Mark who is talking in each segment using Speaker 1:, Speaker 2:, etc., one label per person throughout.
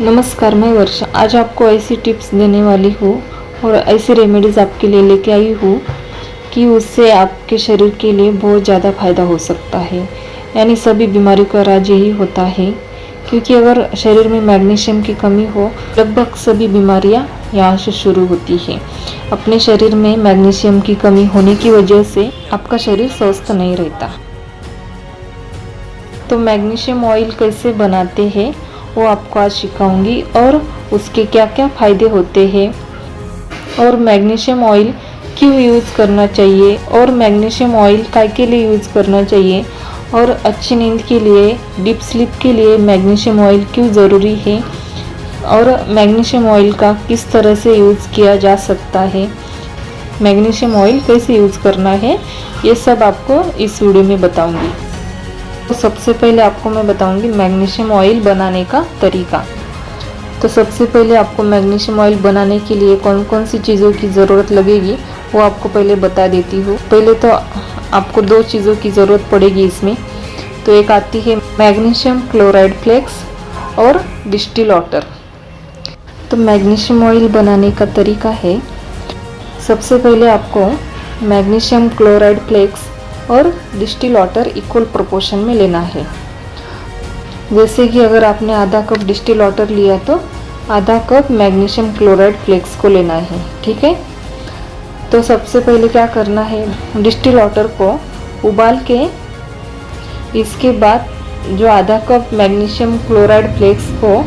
Speaker 1: नमस्कार, मैं वर्षा आज आपको ऐसी टिप्स देने वाली हूँ और ऐसी रेमेडीज़ आपके लिए लेके आई हूँ कि उससे आपके शरीर के लिए बहुत ज़्यादा फायदा हो सकता है। यानी सभी बीमारियों का इलाज यही होता है, क्योंकि अगर शरीर में मैग्नीशियम की कमी हो लगभग सभी बीमारियाँ यहाँ से शुरू होती हैं। अपने शरीर में मैग्नीशियम की कमी होने की वजह से आपका शरीर स्वस्थ नहीं रहता। तो मैग्नीशियम ऑयल कैसे बनाते हैं वो आपको आज सिखाऊंगी और उसके क्या क्या फ़ायदे होते हैं और मैग्नीशियम ऑयल क्यों यूज़ करना चाहिए और मैग्नीशियम ऑयल काय के लिए यूज़ करना चाहिए और अच्छी नींद के लिए, डीप स्लीप के लिए मैग्नीशियम ऑयल क्यों ज़रूरी है और मैग्नीशियम ऑयल का किस तरह से यूज़ किया जा सकता है, मैग्नीशियम ऑयल कैसे यूज़ करना है, ये सब आपको इस वीडियो में बताऊंगी। तो सबसे पहले आपको मैं बताऊंगी मैग्नीशियम ऑयल बनाने का तरीका। तो सबसे पहले आपको मैग्नीशियम ऑयल बनाने के लिए कौन कौन सी चीज़ों की ज़रूरत लगेगी वो आपको पहले बता देती हूँ। पहले तो आपको दो चीज़ों की ज़रूरत पड़ेगी इसमें। तो एक आती है मैग्नीशियम क्लोराइड फ्लेक्स और डिस्टिल वाटर। तो मैग्नीशियम ऑयल बनाने का तरीका है, सबसे पहले आपको मैग्नीशियम क्लोराइड फ्लेक्स और डिस्टिल वाटर इक्वल प्रोपोर्शन में लेना है। जैसे कि अगर आपने आधा कप डिस्टिल वाटर लिया तो आधा कप मैग्नीशियम क्लोराइड फ्लेक्स को लेना है, ठीक है। तो सबसे पहले क्या करना है, डिस्टिल वाटर को उबाल के इसके बाद जो आधा कप मैग्नीशियम क्लोराइड फ्लेक्स को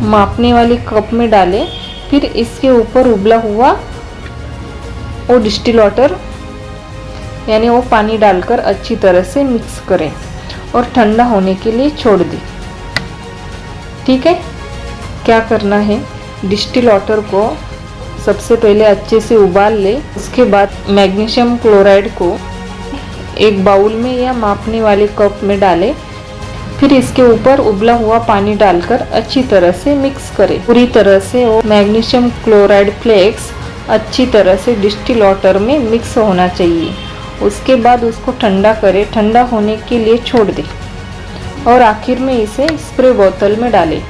Speaker 1: मापने वाली कप में डालें, फिर इसके ऊपर उबला हुआ वो डिस्टिल वाटर यानी वो पानी डालकर अच्छी तरह से मिक्स करें और ठंडा होने के लिए छोड़ दें, ठीक है। क्या करना है, डिस्टिल वाटर को सबसे पहले अच्छे से उबाल ले, उसके बाद मैग्नीशियम क्लोराइड को एक बाउल में या मापने वाले कप में डालें, फिर इसके ऊपर उबला हुआ पानी डालकर अच्छी तरह से मिक्स करें। पूरी तरह से वो मैग्नीशियम क्लोराइड फ्लेक्स अच्छी तरह से डिस्टिल वाटर में मिक्स होना चाहिए। उसके बाद उसको ठंडा करें, ठंडा होने के लिए छोड़ दें और आखिर में इसे स्प्रे बोतल में डालें।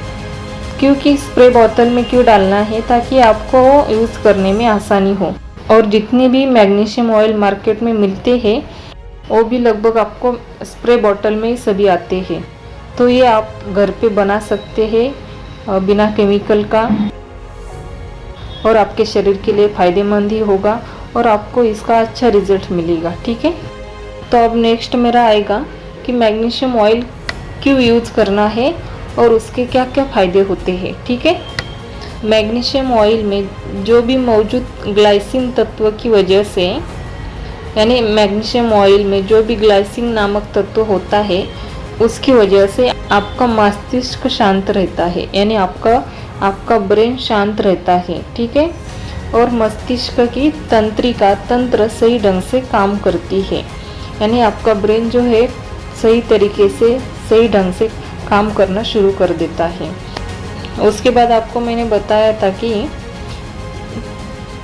Speaker 1: क्योंकि स्प्रे बोतल में क्यों डालना है, ताकि आपको यूज़ करने में आसानी हो। और जितने भी मैग्नीशियम ऑयल मार्केट में मिलते हैं वो भी लगभग आपको स्प्रे बोतल में ही सभी आते हैं। तो ये आप घर पे बना सकते हैं बिना केमिकल का और आपके शरीर के लिए फ़ायदेमंद ही होगा और आपको इसका अच्छा रिजल्ट मिलेगा, ठीक है। तो अब नेक्स्ट मेरा आएगा कि मैग्नीशियम ऑयल क्यों यूज़ करना है और उसके क्या क्या फ़ायदे होते हैं, ठीक है। मैग्नीशियम ऑयल में जो भी मौजूद ग्लाइसिन तत्व की वजह से, यानी मैग्नीशियम ऑयल में जो भी ग्लाइसिन नामक तत्व होता है उसकी वजह से आपका मस्तिष्क शांत रहता है, यानी आपका ब्रेन शांत रहता है, ठीक है। और मस्तिष्क की तंत्र सही ढंग से काम करती है, यानी आपका ब्रेन जो है सही तरीके से सही ढंग से काम करना शुरू कर देता है। उसके बाद आपको मैंने बताया था कि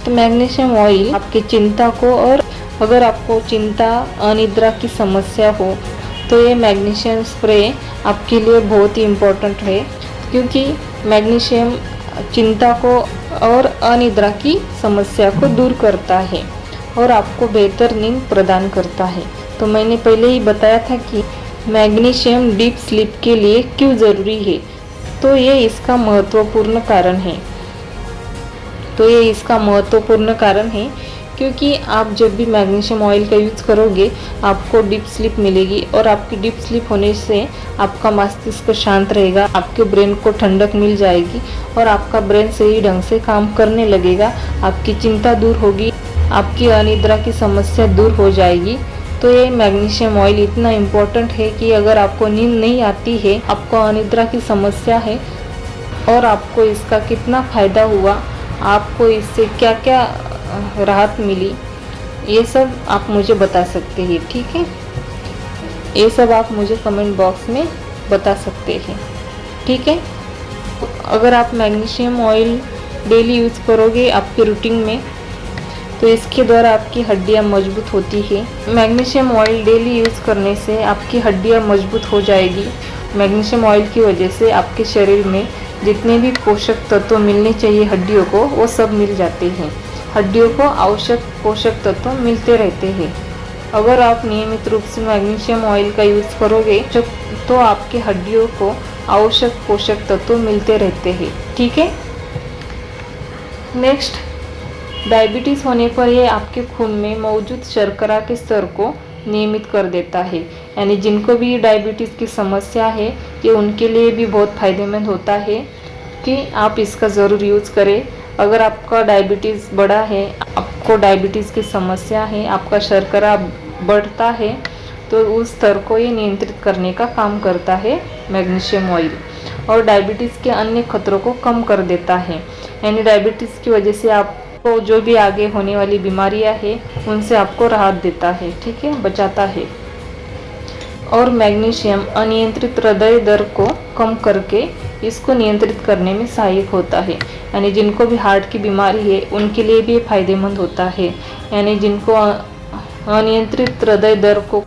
Speaker 1: तो मैग्नीशियम ऑयल आपकी चिंता को, और अगर आपको चिंता अनिद्रा की समस्या हो तो ये मैग्नीशियम स्प्रे आपके लिए बहुत ही इम्पोर्टेंट है, क्योंकि मैग्नीशियम चिंता को और अनिद्रा की समस्या को दूर करता है और आपको बेहतर नींद प्रदान करता है। तो मैंने पहले ही बताया था कि मैग्नीशियम डीप स्लीप के लिए क्यों ज़रूरी है, तो ये इसका महत्वपूर्ण कारण है क्योंकि आप जब भी मैग्नीशियम ऑयल का यूज़ करोगे आपको डीप स्लीप मिलेगी और आपकी डीप स्लीप होने से आपका मस्तिष्क शांत रहेगा, आपके ब्रेन को ठंडक मिल जाएगी और आपका ब्रेन सही ढंग से काम करने लगेगा, आपकी चिंता दूर होगी, आपकी अनिद्रा की समस्या दूर हो जाएगी। तो ये मैग्नीशियम ऑयल इतना इम्पोर्टेंट है कि अगर आपको नींद नहीं आती है, आपको अनिद्रा की समस्या है और आपको इसका कितना फ़ायदा हुआ, आपको इससे क्या क्या राहत मिली, ये सब आप मुझे बता सकते हैं, ठीक है। ये सब आप मुझे कमेंट बॉक्स में बता सकते हैं, ठीक है। अगर आप मैग्नीशियम ऑयल डेली यूज़ करोगे आपके रूटीन में तो इसके द्वारा आपकी हड्डियां मजबूत होती है। मैग्नीशियम ऑयल डेली यूज़ करने से आपकी हड्डियां मजबूत हो जाएगी। मैग्नीशियम ऑयल की वजह से आपके शरीर में जितने भी पोषक तत्व मिलने चाहिए हड्डियों को वो सब मिल जाते हैं। हड्डियों को आवश्यक पोषक तत्व मिलते रहते हैं। अगर आप नियमित रूप से मैग्नीशियम ऑयल का यूज़ करोगे तो आपके हड्डियों को आवश्यक पोषक तत्व मिलते रहते हैं। ठीक है। नेक्स्ट, डायबिटीज़ होने पर ये आपके खून में मौजूद शर्करा के स्तर को नियमित कर देता है। यानी जिनको भी डायबिटीज़ की समस्या है ये उनके लिए भी बहुत फ़ायदेमंद होता है कि आप इसका ज़रूर यूज़ करें। अगर आपका डायबिटीज़ बढ़ा है, आपको डायबिटीज़ की समस्या है, आपका शर्करा बढ़ता है, तो उस स्तर को ये नियंत्रित करने का काम करता है मैग्नीशियम ऑयल, और डायबिटीज़ के अन्य खतरों को कम कर देता है। यानी डायबिटीज़ की वजह से आपको जो भी आगे होने वाली बीमारियां हैं उनसे आपको राहत देता है। ठीक है, बचाता है। और मैग्नीशियम अनियंत्रित हृदय दर को कम करके इसको नियंत्रित करने में सहायक होता है। यानी जिनको भी हार्ट की बीमारी है उनके लिए भी फायदेमंद होता है। यानी जिनको अनियंत्रित हृदय दर को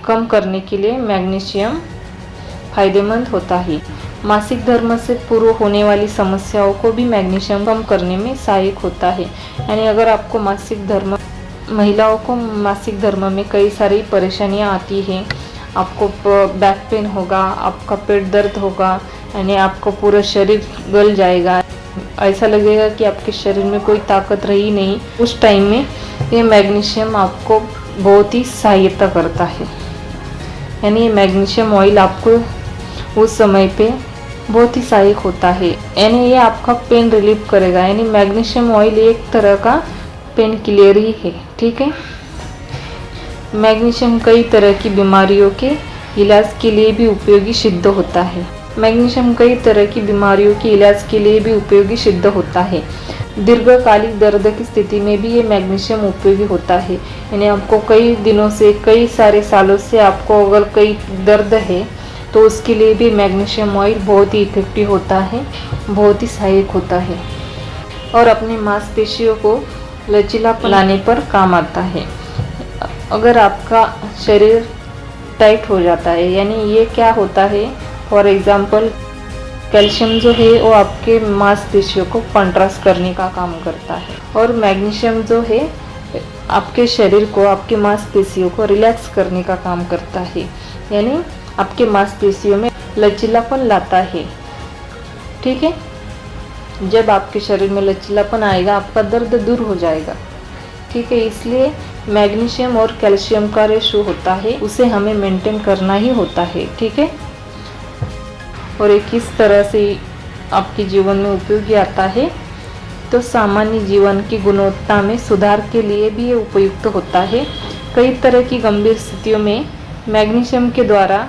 Speaker 1: कम करने के लिए मैग्नीशियम फायदेमंद होता है। मासिक धर्म से पूर्व होने वाली समस्याओं को भी मैग्नीशियम कम करने में सहायक होता है। यानी अगर आपको महिलाओं को मासिक धर्म में कई सारी परेशानियां आती हैं, आपको बैक पेन होगा, आपका पेट दर्द होगा, यानी आपको पूरा शरीर गल जाएगा, ऐसा लगेगा कि आपके शरीर में कोई ताकत रही नहीं, उस टाइम में ये मैग्नीशियम आपको बहुत ही सहायता करता है। यानी ये मैग्नीशियम ऑयल आपको उस समय पे बहुत ही सहायक होता है। यानी ये आपका पेन रिलीफ करेगा। यानी मैग्नीशियम ऑयल एक तरह का पेन किलर ही है। ठीक है। मैग्नीशियम कई तरह की बीमारियों के इलाज के लिए भी उपयोगी सिद्ध होता है। मैग्नीशियम कई तरह की बीमारियों के इलाज के लिए भी उपयोगी सिद्ध होता है। दीर्घकालिक दर्द की स्थिति में भी ये मैग्नीशियम उपयोगी होता है। यानी आपको कई दिनों से, कई सारे सालों से आपको अगर कई दर्द है तो उसके लिए भी मैग्नीशियम ऑयल बहुत ही इफेक्टिव होता है, बहुत ही सहायक होता है, और अपनी मांसपेशियों को लचीलापन लाने पर काम आता है। अगर आपका शरीर टाइट हो जाता है, यानी ये क्या होता है, फॉर एग्जांपल कैल्शियम जो है वो आपके मांसपेशियों को कंट्रास्ट करने का काम करता है, और मैग्नीशियम जो है आपके शरीर को, आपके मांसपेशियों को रिलैक्स करने का काम करता है। यानी आपके मांसपेशियों में लचीलापन लाता है। ठीक है। जब आपके शरीर में लचीलापन आएगा आपका दर्द दूर हो जाएगा। ठीक है। इसलिए मैग्नीशियम और कैल्शियम का रेशो होता है, उसे हमें मेंटेन करना ही होता है। ठीक है। और ये किस तरह से आपके जीवन में उपयोगी आता है, तो सामान्य जीवन की गुणवत्ता में सुधार के लिए भी ये उपयुक्त होता है। कई तरह की गंभीर स्थितियों में मैग्नीशियम के द्वारा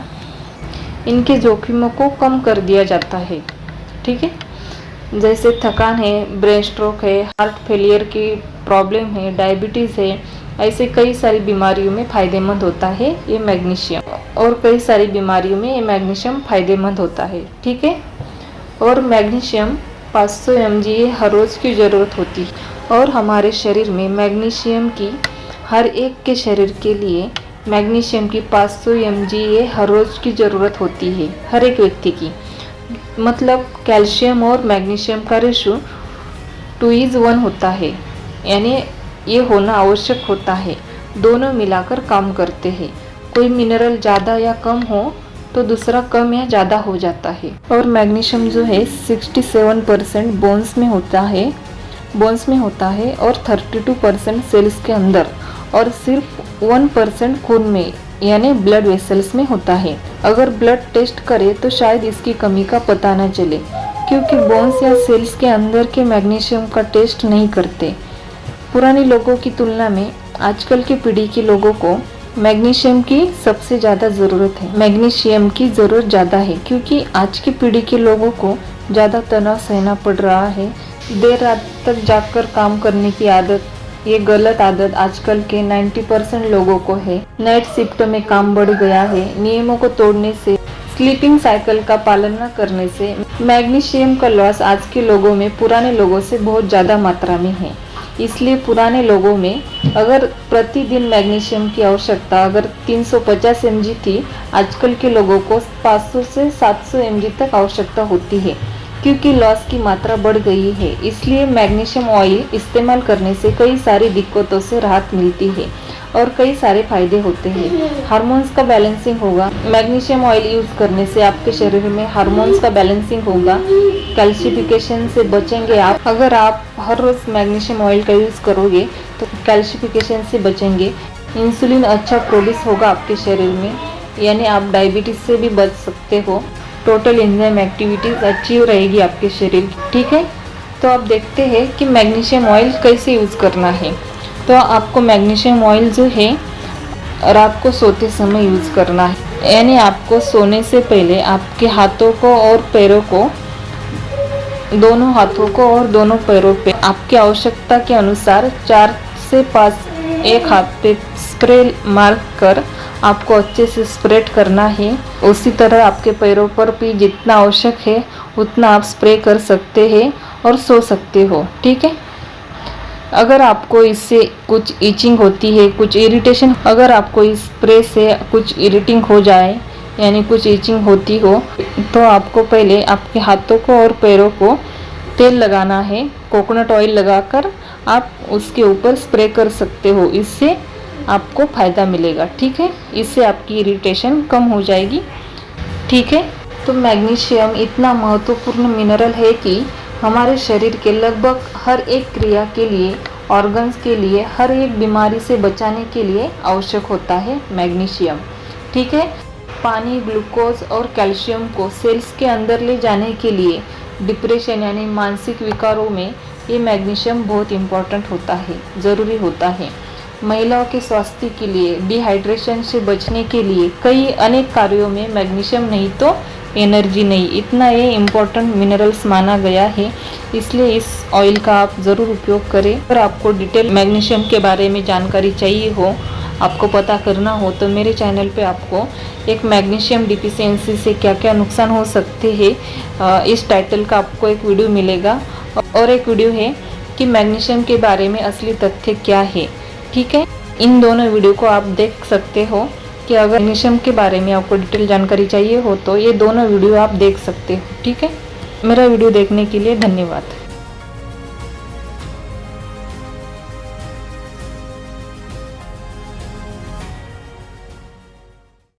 Speaker 1: इनके जोखिमों को कम कर दिया जाता है। ठीक है। जैसे थकान है, ब्रेन स्ट्रोक है, हार्ट फेलियर की प्रॉब्लम है, डायबिटीज़ है, ऐसे कई सारी बीमारियों में फ़ायदेमंद होता है ये मैग्नीशियम, और कई सारी बीमारियों में ये मैग्नीशियम फ़ायदेमंद होता है। ठीक है। और मैग्नीशियम 500 mg हर रोज़ की ज़रूरत होती है, और हमारे शरीर में मैग्नीशियम की हर एक के शरीर के लिए मैग्नीशियम की 500 mg हर रोज़ की ज़रूरत होती है, हर एक व्यक्ति की। मतलब कैल्शियम और मैग्नीशियम का रेशो 2:1 होता है। यानी ये होना आवश्यक होता है, दोनों मिलाकर काम करते हैं। कोई मिनरल ज़्यादा या कम हो तो दूसरा कम या ज़्यादा हो जाता है। और मैग्नीशियम जो है 67% बोन्स में होता है, और 32% सेल्स के अंदर, और सिर्फ 1% खून में यानी ब्लड वेसल्स में होता है। अगर ब्लड टेस्ट करें तो शायद इसकी कमी का पता न चले, क्योंकि बोन्स या सेल्स के अंदर के मैग्नीशियम का टेस्ट नहीं करते। पुराने लोगों की तुलना में आजकल की पीढ़ी के लोगों को मैग्नीशियम की सबसे ज़्यादा ज़रूरत है। मैग्नीशियम की ज़रूरत ज़्यादा है क्योंकि आज की पीढ़ी के लोगों को ज़्यादा तनाव सहना पड़ रहा है। देर रात तक जागकर काम करने की आदत, ये गलत आदत आजकल के 90% लोगों को है। नाइट शिफ्ट में काम बढ़ गया है। नियमों को तोड़ने से, स्लीपिंग साइकिल का पालन न करने से मैग्नीशियम का लॉस आज के लोगों में पुराने लोगों से बहुत ज़्यादा मात्रा में है। इसलिए पुराने लोगों में अगर प्रतिदिन मैग्नीशियम की आवश्यकता अगर 350 mg थी, आजकल के लोगों को 500 से 700 mg तक आवश्यकता होती है। क्योंकि लॉस की मात्रा बढ़ गई है। इसलिए मैग्नीशियम ऑयल इस्तेमाल करने से कई सारी दिक्कतों से राहत मिलती है और कई सारे फायदे होते हैं। हार्मोन्स का बैलेंसिंग होगा। मैग्नीशियम ऑयल यूज़ करने से आपके शरीर में हार्मोन्स का बैलेंसिंग होगा। कैल्शिफिकेशन से बचेंगे आप। अगर आप हर रोज़ मैग्नीशियम ऑयल का यूज़ करोगे तो कैल्शिफिकेशन से बचेंगे। इंसुलिन अच्छा प्रोड्यूस होगा आपके शरीर में, यानी आप डायबिटीज़ से भी बच सकते हो। टोटल एंजाइम एक्टिविटीज़ अच्छी रहेगी आपके शरीर की, ठीक है। तो आप देखते हैं कि मैग्नीशियम ऑयल कैसे यूज़ करना है। तो आपको मैग्नीशियम ऑयल जो है रात को सोते समय यूज़ करना है, यानी आपको सोने से पहले आपके हाथों को और पैरों को, दोनों हाथों को और दोनों पैरों पे आपकी आवश्यकता के अनुसार 4 से 5 एक हाथ पे स्प्रे मार कर आपको अच्छे से स्प्रेड करना है। उसी तरह आपके पैरों पर भी जितना आवश्यक है उतना आप स्प्रे कर सकते हैं और सो सकते हो, ठीक है। अगर आपको इससे कुछ इचिंग होती है, कुछ इरिटेशन, अगर आपको इस स्प्रे से कुछ इरिटिंग हो जाए यानी कुछ इचिंग होती हो तो आपको पहले आपके हाथों को और पैरों को तेल लगाना है। कोकोनट ऑयल लगाकर आप उसके ऊपर स्प्रे कर सकते हो, इससे आपको फ़ायदा मिलेगा, ठीक है। इससे आपकी इरिटेशन कम हो जाएगी, ठीक है। तो मैग्नीशियम इतना महत्वपूर्ण मिनरल है कि हमारे शरीर के लगभग हर एक क्रिया के लिए, ऑर्गन्स के लिए, हर एक बीमारी से बचाने के लिए आवश्यक होता है मैग्नीशियम, ठीक है। पानी, ग्लूकोज और कैल्शियम को सेल्स के अंदर ले जाने के लिए डिप्रेशन यानी मानसिक विकारों में ये मैग्नीशियम बहुत इम्पोर्टेंट होता है, ज़रूरी होता है। महिलाओं के स्वास्थ्य के लिए, डिहाइड्रेशन से बचने के लिए, कई अनेक कार्यों में मैग्नीशियम नहीं तो एनर्जी नहीं, इतना ये इम्पोर्टेंट मिनरल्स माना गया है। इसलिए इस ऑयल का आप ज़रूर उपयोग करें। अगर आपको डिटेल मैग्नीशियम के बारे में जानकारी चाहिए हो, आपको पता करना हो, तो मेरे चैनल पे आपको एक मैग्नीशियम डिफिशियंसी से क्या क्या नुकसान हो सकते हैं इस टाइटल का आपको एक वीडियो मिलेगा, और एक वीडियो है कि मैग्नीशियम के बारे में असली तथ्य क्या है, ठीक है। इन दोनों वीडियो को आप देख सकते हो कि अगर मैग्नीशियम के बारे में आपको डिटेल जानकारी चाहिए हो तो ये दोनों वीडियो आप देख सकते हो, ठीक है। मेरा वीडियो देखने के लिए धन्यवाद।